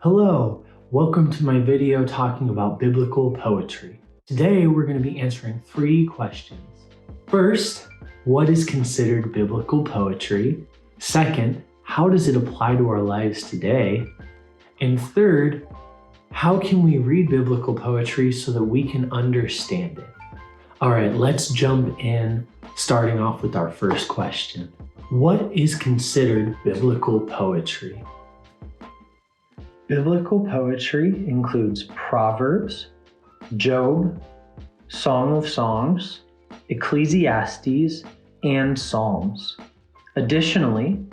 Hello, welcome to my video talking about biblical poetry. Today we're going to be answering 3 questions. First, what is considered biblical poetry? Second, how does it apply to our lives today? And third, how can we read biblical poetry so that we can understand it? All right, let's jump in, starting off with our first question. What is considered biblical poetry? Biblical poetry includes Proverbs, Job, Song of Songs, Ecclesiastes, and Psalms. Additionally,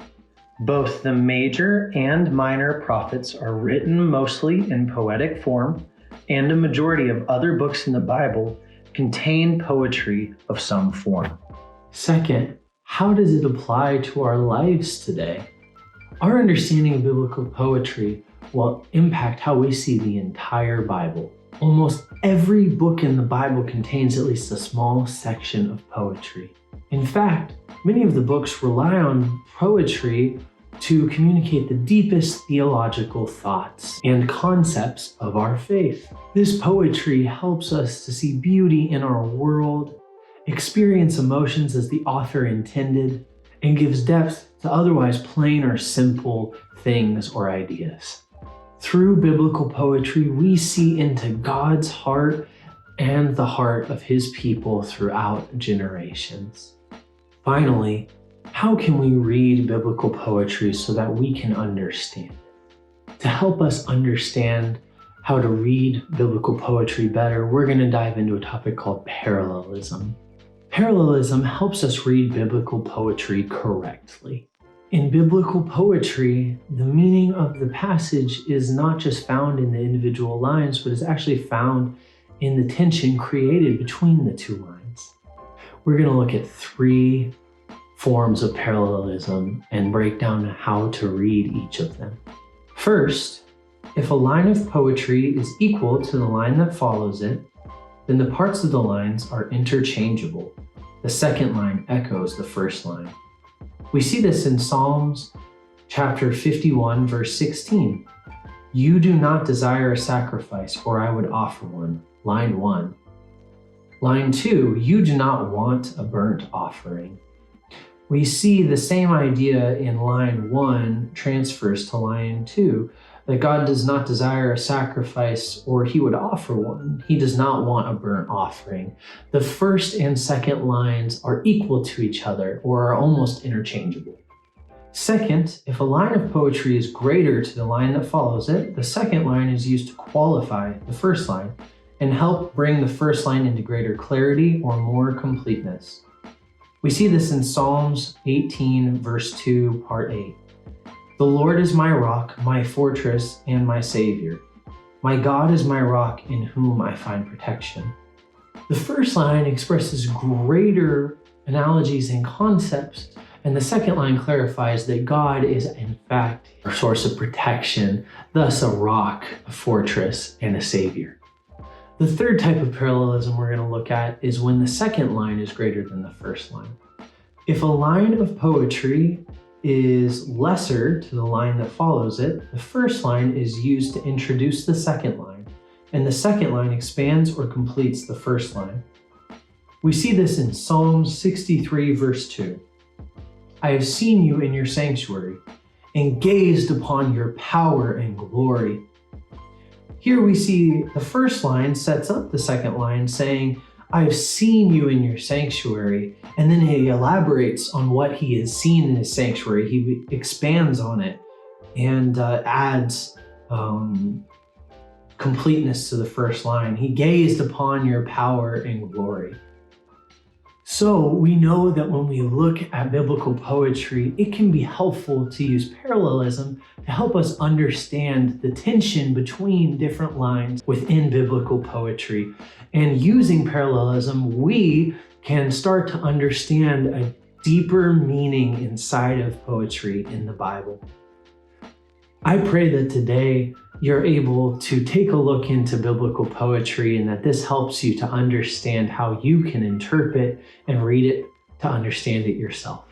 both the major and minor prophets are written mostly in poetic form, and a majority of other books in the Bible contain poetry of some form. Second, how does it apply to our lives today? Our understanding of biblical poetry will impact how we see the entire Bible. Almost every book in the Bible contains at least a small section of poetry. In fact, many of the books rely on poetry to communicate the deepest theological thoughts and concepts of our faith. This poetry helps us to see beauty in our world, experience emotions as the author intended, and gives depth to otherwise plain or simple things or ideas. Through biblical poetry, we see into God's heart and the heart of His people throughout generations. Finally, how can we read biblical poetry so that we can understand it? To help us understand how to read biblical poetry better, we're going to dive into a topic called parallelism. Parallelism helps us read biblical poetry correctly. In biblical poetry, the meaning of the passage is not just found in the individual lines, but is actually found in the tension created between the 2 lines. We're going to look at 3 forms of parallelism and break down how to read each of them. First, if a line of poetry is equal to the line that follows it, then the parts of the lines are interchangeable. The second line echoes the first line. We see this in Psalms chapter 51, verse 16. You do not desire a sacrifice, or I would offer one. Line 1. Line 2, you do not want a burnt offering. We see the same idea in line 1 transfers to line 2, that God does not desire a sacrifice or He would offer one. He does not want a burnt offering. The first and second lines are equal to each other or are almost interchangeable. Second, if a line of poetry is greater to the line that follows it, the second line is used to qualify the first line and help bring the first line into greater clarity or more completeness. We see this in Psalms 18, verse 2, part 8. The Lord is my rock, my fortress, and my Savior. My God is my rock in whom I find protection. The first line expresses greater analogies and concepts, and the second line clarifies that God is in fact a source of protection, thus a rock, a fortress, and a Savior. The third type of parallelism we're going to look at is when the second line is greater than the first line. If a line of poetry is lesser to the line that follows it, the first line is used to introduce the second line, and the second line expands or completes the first line. We see this in Psalms 63, verse 2. I have seen you in your sanctuary and gazed upon your power and glory. Here we see the first line sets up the second line saying, I have seen you in your sanctuary, and then he elaborates on what he has seen in his sanctuary. He expands on it and adds completeness to the first line. He gazed upon your power and glory. So we know that when we look at biblical poetry, it can be helpful to use parallelism to help us understand the tension between different lines within biblical poetry. And using parallelism, we can start to understand a deeper meaning inside of poetry in the Bible. I pray that today you're able to take a look into biblical poetry and that this helps you to understand how you can interpret and read it to understand it yourself.